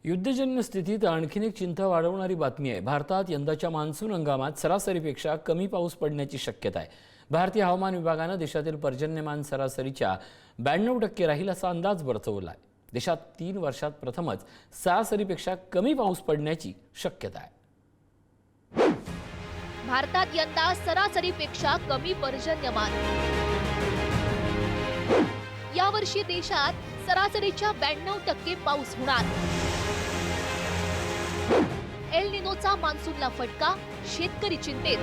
युद्धजन्य स्थितीत आणखीन एक चिंता वाढवणारी बातमी आहे। भारतात यंदाच्या मान्सून हंगामात सरासरीपेक्षा कमी पाऊस पडण्याची शक्यता आहे। भारतीय हवामान विभागाने देशातील पर्जन्यमान सरासरीच्या 92% राहील असा अंदाज वर्तवला आहे। देशात 3 वर्षात प्रथमच सरासरीपेक्षा कमी पाऊस पडण्याची शक्यता आहे। भारतात यंदा सरासरीपेक्षा कमी पर्जन्यमान। यावर्षी देशात सरासरीच्या 92% पाऊस होणार। एल निनोचा मान्सूनला फटका, शेतकरी चिंतेत।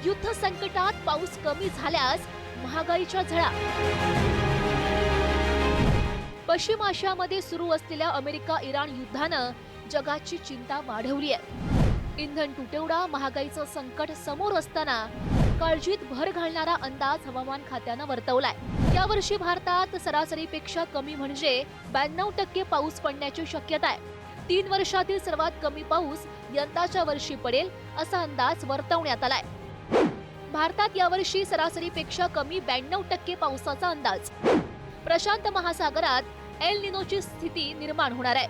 युद्ध संकटात पाऊस कमी झाल्यास महागाईच्या झळा। पश्चिम आशियामध्ये सुरू असलेल्या अमेरिका-इराण युद्धानं जगाची चिंता वाढवली आहे। इंधन तुटवडा, महागाईचं संकट समोर असताना काळजीत भर घालणारा अंदाज हवामान खात्यानं वर्तवलाय। यावर्षी भारतात सरासरीपेक्षा कमी म्हणजे 92% पाऊस पडण्याची शक्यता आहे। 3 वर्षातील सर्वात कमी पाऊस यंदाच्या वर्षी पडेल असा अंदाज वर्तवण्यात आलाय। भारतात यावर्षी सरासरीपेक्षा कमी 92% पावसाचा अंदाज। प्रशांत महासागरात एल निनोची स्थिती निर्माण होणार आहे।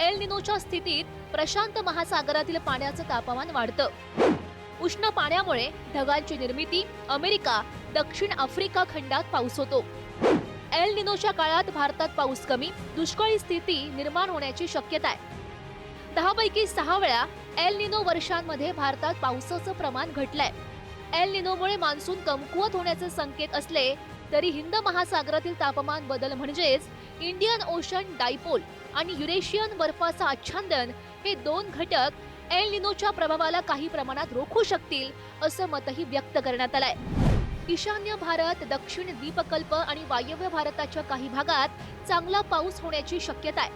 एल निनोच्या स्थितीत प्रशांत महासागरातील पाण्याचं तापमान वाढतं। उष्ण पाण्यामुळे ढगांची निर्मिती, अमेरिका, दक्षिण आफ्रिका खंडात पाऊस होतो। एल निनोच्या काळात भारतात पाऊस कमी, दुष्काळी स्थिती निर्माण होण्याची शक्यता आहे। 10 पैकी 6 वेळा एल निनो वर्षांमध्ये भारतात पावसाचं प्रमाण घटलंय। एल निनोमुळे मान्सून कमकुवत होण्याचे संकेत असले तरी हिंद महासागरातील तापमान बदल म्हणजेच इंडियन ओशन डायपोल आणि युरेशियन बर्फाचं आच्छादन हे 2 घटक एल निनोच्या प्रभावाला काही प्रमाणात रोखू शकतील असं मतही व्यक्त करण्यात आलंय। ईशान्य भारत, दक्षिण द्वीपकल्प आणि वायव्य भारताच्या काही भागात चांगला पाऊस होण्याची शक्यता आहे।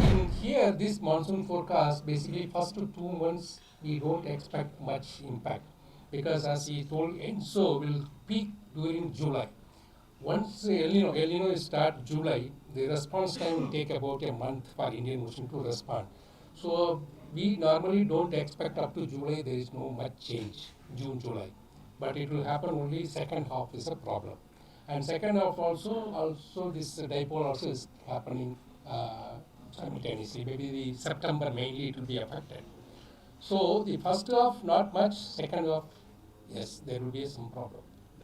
In here, this monsoon forecast, basically first 2 months we don't expect much impact because as he told, ENSO will peak during July. Once El Nino start July, the response time will take about a month for Indian Ocean to respond. So we normally don't expect up to July there is no much change, June, July. But it will happen only second half is a problem. And second half also this dipole also is happening simultaneously. Maybe the September mainly it will be affected. So the first half not much, second half yes there will be some problem.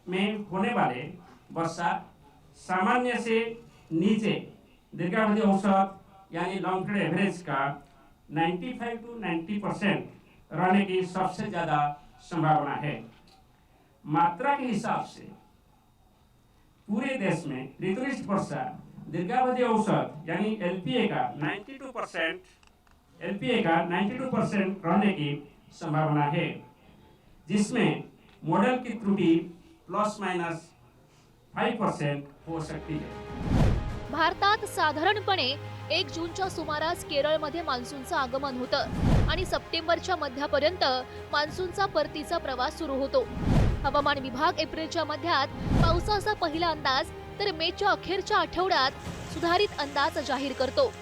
में होने वाले वर्षा सामान्य से नीचे दीर्घावधि औसत यानी long period average का 95 to 90% रहने की सबसे ज्यादा संभावना है। मात्रा के हिसाब से पूरे देश में ऋतुनिष्ठ वर्षा दीर्घावधि औसत यानी एलपीए का 92% रहने की संभावना है, जिसमें मॉडल की त्रुटि ±5% हो सकती है। भारतात साधारणपणे 1 जूनच्या सुमारास केरळमध्ये मान्सूनचं आगमन होतं आणि सप्टेंबरच्या मध्यापर्यंत मान्सूनचा परतीचा प्रवास सुरू होतो। हवामान विभाग एप्रिलच्या मध्यात पावसाचा पहिला अंदाज तर मेच्या अखेरच्या आठवड्यात सुधारित अंदाज जाहीर करतो।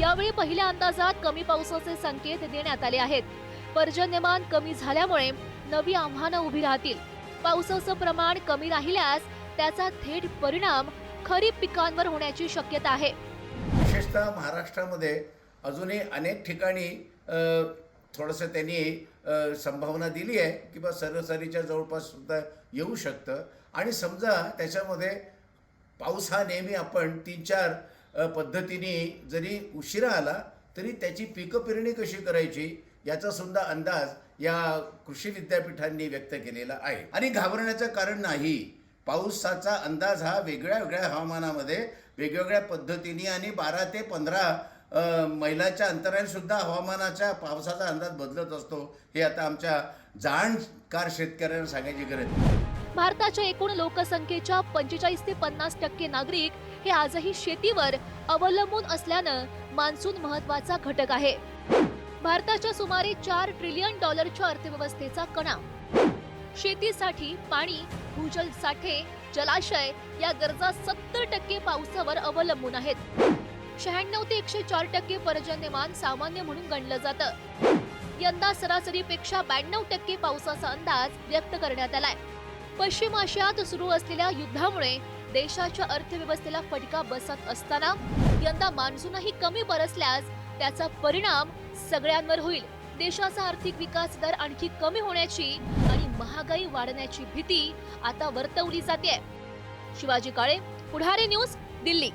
यावेळी पहिल्या अंदाजात कमी पावसाचे संकेत देण्यात आले आहेत। पर्जन्यमान कमी झाल्यामुळे नवी आव्हानं उभी राहतील। पावसाचं प्रमाण कमी राहिल्यास त्याचा थेट परिणाम खरीप पिकांवर होण्याची शक्यता आहे। विशेषतः महाराष्ट्रामध्ये अजूनही अनेक ठिकाणी थोडंसं त्यांनी संभावना दिली आहे की बा सरासरीच्या जवळपास सुद्धा येऊ शकतं। आणि समजा त्याच्यामध्ये पाऊस हा नेहमी आपण 3-4 पद्धतीने जरी उशिरा आला तरी त्याची पिकं पेरणी कशी करायची याचा सुद्धा अंदाज या कृषी विद्यापीठांनी व्यक्त केलेला आहे। आणि घाबरण्याचं कारण नाही। पावसाचा अंदाज हा वेगळ्या हवामानामध्ये वेगवेगळ्या पद्धतीने आणि 12 ते 15 मैलाच्या अंतराने सुद्धा हवामानाच्या पावसाचा अंदाज बदलत असतो। हे आता आमच्या जाणकार शेतकऱ्यांना सांगायची गरज नाही। भारताच्या एकूण लोकसंख्येच्या 45 ते 50% नागरिक हे आजही शेतीवर अवलंबून असल्यानं मान्सून महत्त्वाचा घटक आहे। भारताच्या सुमारे $4 ट्रिलियन अर्थव्यवस्थेचा कणा शेतीसाठी पाणी, भूजल साठे, जलाशय या गरजा 70% पावसावर अवलंबून आहेत। 96 ते 104% पर्जन्यमान सामान्य म्हणून गणलं जातं। यंदा सरासरीपेक्षा 92% पावसाचा अंदाज व्यक्त करण्यात आलाय। पश्चिम आशियात सुरू असलेल्या युद्धामुळे देशाच्या अर्थव्यवस्थेला फटका बसत असताना यंदा मान्सूनही कमी बरसल्यास त्याचा परिणाम सगळ्यांवर होईल. देशाचा आर्थिक विकास दर आणखी कमी होण्याची आणि महागाई वाढण्याची भीती आता वर्तवली जाते. शिवाजी काळे, पुढारी न्यूज, दिल्ली.